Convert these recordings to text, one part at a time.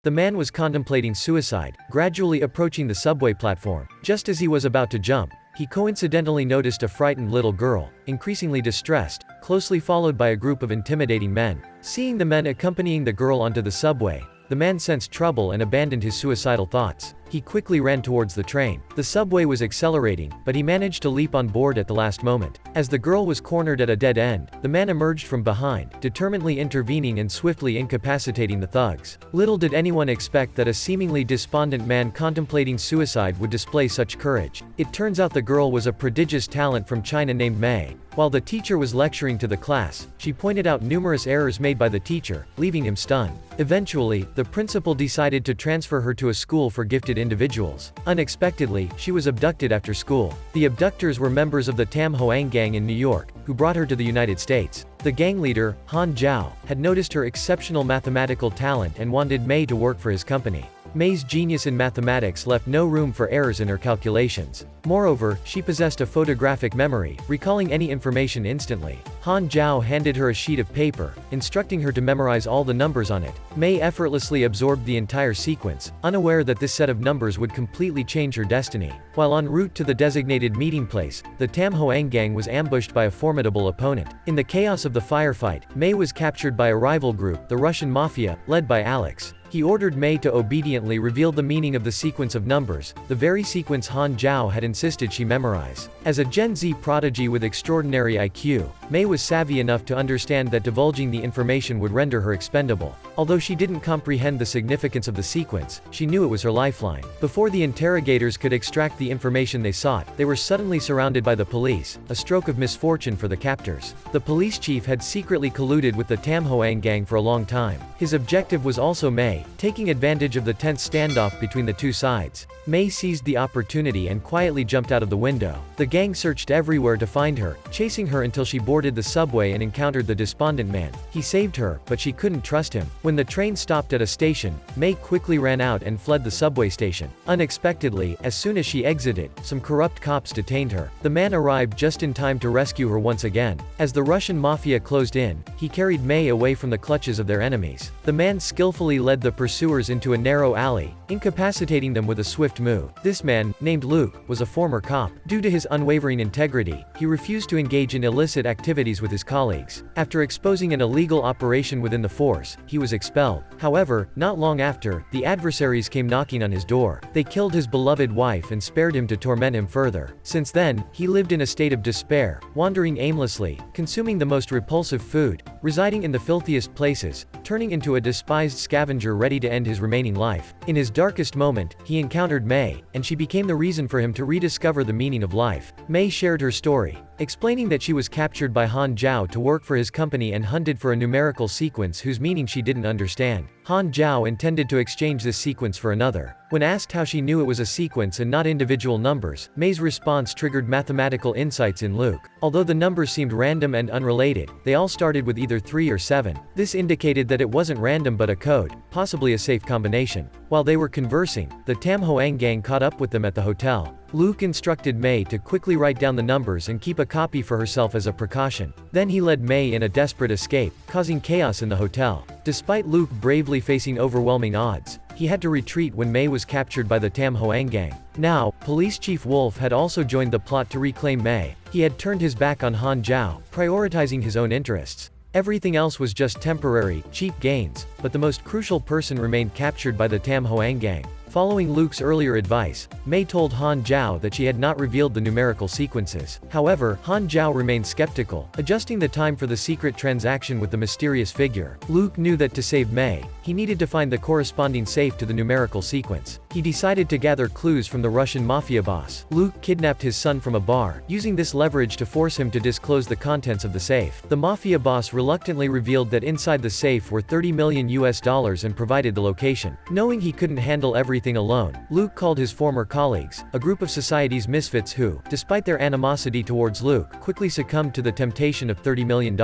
The man was contemplating suicide, gradually approaching the subway platform. Just as he was about to jump, he coincidentally noticed a frightened little girl, increasingly distressed, closely followed by a group of intimidating men. Seeing the men accompanying the girl onto the subway, the man sensed trouble and abandoned his suicidal thoughts. He quickly ran towards the train. The subway was accelerating, but he managed to leap on board at the last moment. As the girl was cornered at a dead end, the man emerged from behind, determinedly intervening and swiftly incapacitating the thugs. Little did anyone expect that a seemingly despondent man contemplating suicide would display such courage. It turns out the girl was a prodigious talent from China named Mei. While the teacher was lecturing to the class, she pointed out numerous errors made by the teacher, leaving him stunned. Eventually, the principal decided to transfer her to a school for gifted individuals. Unexpectedly, she was abducted after school. The abductors were members of the Tam Hoang gang in New York, who brought her to the United States. The gang leader, Han Zhao, had noticed her exceptional mathematical talent and wanted Mei to work for his company. Mei's genius in mathematics left no room for errors in her calculations. Moreover, she possessed a photographic memory, recalling any information instantly. Han Zhao handed her a sheet of paper, instructing her to memorize all the numbers on it. Mei effortlessly absorbed the entire sequence, unaware that this set of numbers would completely change her destiny. While en route to the designated meeting place, the Tam Hoang gang was ambushed by a formidable opponent. In the chaos of the firefight, Mei was captured by a rival group, the Russian Mafia, led by Alex. He ordered Mei to obediently reveal the meaning of the sequence of numbers, the very sequence Han Zhao had insisted she memorize. As a Gen Z prodigy with extraordinary IQ, Mei was savvy enough to understand that divulging the information would render her expendable. Although she didn't comprehend the significance of the sequence, she knew it was her lifeline. Before the interrogators could extract the information they sought, they were suddenly surrounded by the police, a stroke of misfortune for the captors. The police chief had secretly colluded with the Tam Hoang gang for a long time. His objective was also Mei. Taking advantage of the tense standoff between the two sides, Mei seized the opportunity and quietly jumped out of the window. The gang searched everywhere to find her, chasing her until she boarded the subway and encountered the despondent man. He saved her, but she couldn't trust him. When the train stopped at a station, Mei quickly ran out and fled the subway station. Unexpectedly, as soon as she exited, some corrupt cops detained her. The man arrived just in time to rescue her once again. As the Russian Mafia closed in, he carried Mei away from the clutches of their enemies. The man skillfully led the pursuers into a narrow alley, incapacitating them with a swift move. This man, named Luke, was a former cop. Due to his unwavering integrity, he refused to engage in illicit activities with his colleagues. After exposing an illegal operation within the force, he was expelled. However, not long after, the adversaries came knocking on his door. They killed his beloved wife and spared him to torment him further. Since then, he lived in a state of despair, wandering aimlessly, consuming the most repulsive food, residing in the filthiest places, turning into a despised scavenger ready to end his remaining life. In his darkest moment, he encountered Mei, and she became the reason for him to rediscover the meaning of life. Mei shared her story, explaining that she was captured by Han Zhao to work for his company and hunted for a numerical sequence whose meaning she didn't understand. Han Zhao intended to exchange this sequence for another. When asked how she knew it was a sequence and not individual numbers, Mei's response triggered mathematical insights in Luke. Although the numbers seemed random and unrelated, they all started with either 3 or 7. This indicated that it wasn't random but a code, possibly a safe combination. While they were conversing, the Tam Hoang gang caught up with them at the hotel. Luke instructed Mei to quickly write down the numbers and keep a copy for herself as a precaution. Then he led Mei in a desperate escape, causing chaos in the hotel. Despite Luke bravely facing overwhelming odds, he had to retreat when Mei was captured by the Tam Hoang gang. Now, Police Chief Wolf had also joined the plot to reclaim Mei. He had turned his back on Han Zhao, prioritizing his own interests. Everything else was just temporary, cheap gains, but the most crucial person remained captured by the Tam Hoang gang. Following Luke's earlier advice, Mei told Han Zhao that she had not revealed the numerical sequences. However, Han Zhao remained skeptical, adjusting the time for the secret transaction with the mysterious figure. Luke knew that to save Mei, he needed to find the corresponding safe to the numerical sequence. He decided to gather clues from the Russian Mafia boss. Luke kidnapped his son from a bar, using this leverage to force him to disclose the contents of the safe. The Mafia boss reluctantly revealed that inside the safe were $30 million and provided the location. Knowing he couldn't handle everything everything alone. Luke called his former colleagues, a group of society's misfits who, despite their animosity towards Luke, quickly succumbed to the temptation of $30 million.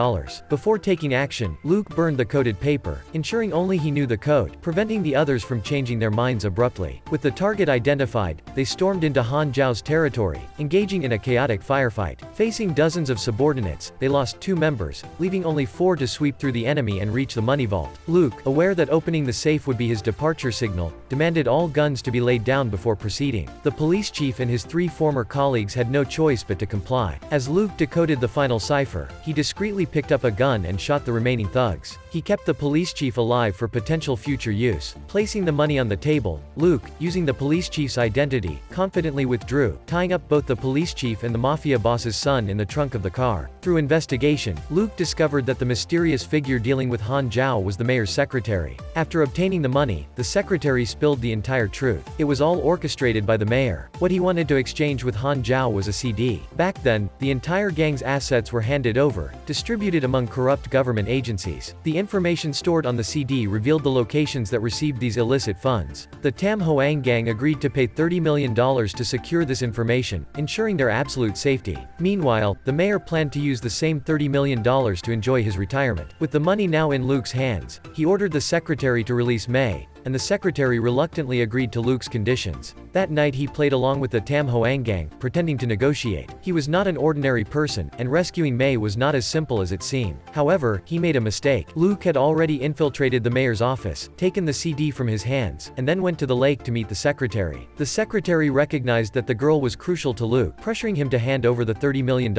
Before taking action, Luke burned the coded paper, ensuring only he knew the code, preventing the others from changing their minds abruptly. With the target identified, they stormed into Han Zhao's territory, engaging in a chaotic firefight. Facing dozens of subordinates, they lost 2 members, leaving only 4 to sweep through the enemy and reach the money vault. Luke, aware that opening the safe would be his departure signal, demanded all guns to be laid down before proceeding. The police chief and his 3 former colleagues had no choice but to comply. As Luke decoded the final cipher, he discreetly picked up a gun and shot the remaining thugs. He kept the police chief alive for potential future use. Placing the money on the table, Luke, using the police chief's identity, confidently withdrew, tying up both the police chief and the Mafia boss's son in the trunk of the car. Through investigation, Luke discovered that the mysterious figure dealing with Han Zhao was the mayor's secretary. After obtaining the money, the secretary spilled the entire truth. It was all orchestrated by the mayor. What he wanted to exchange with Han Zhao was a CD. Back then, the entire gang's assets were handed over, distributed among corrupt government agencies. The information stored on the CD revealed the locations that received these illicit funds. The Tam Hoang gang agreed to pay $30 million to secure this information, ensuring their absolute safety. Meanwhile, the mayor planned to use the same $30 million to enjoy his retirement. With the money now in Luke's hands, he ordered the secretary to release Mei, and the secretary reluctantly agreed to Luke's conditions. That night he played along with the Tam Hoang gang, pretending to negotiate. He was not an ordinary person, and rescuing Mei was not as simple as it seemed. However, he made a mistake. Luke had already infiltrated the mayor's office, taken the CD from his hands, and then went to the lake to meet the secretary. The secretary recognized that the girl was crucial to Luke, pressuring him to hand over the $30 million.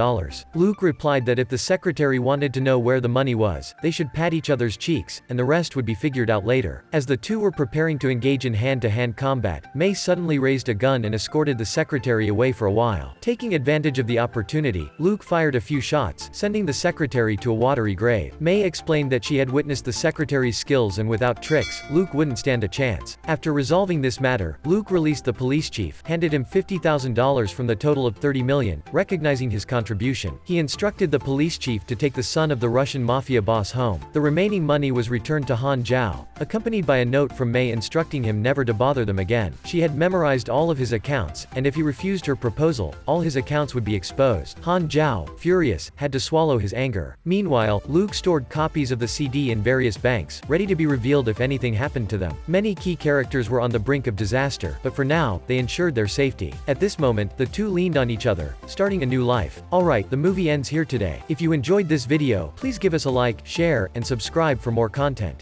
Luke replied that if the secretary wanted to know where the money was, they should pat each other's cheeks, and the rest would be figured out later. As the two were preparing to engage in hand-to-hand combat, Mei suddenly raised a gun and escorted the secretary away for a while. Taking advantage of the opportunity, Luke fired a few shots, sending the secretary to a watery grave. Mei explained that she had witnessed the secretary's skills and without tricks, Luke wouldn't stand a chance. After resolving this matter, Luke released the police chief, handed him $50,000 from the total of $30 million, recognizing his contribution. He instructed the police chief to take the son of the Russian mafia boss home. The remaining money was returned to Han Zhao, accompanied by a note from Mei instructing him never to bother them again. She had memorized all of his accounts, and if he refused her proposal, all his accounts would be exposed. Han Zhao, furious, had to swallow his anger. Meanwhile, Luke stored copies of the CD in various banks, ready to be revealed if anything happened to them. Many key characters were on the brink of disaster, but for now, they ensured their safety. At this moment, the two leaned on each other, starting a new life. Alright, the movie ends here today. If you enjoyed this video, please give us a like, share, and subscribe for more content.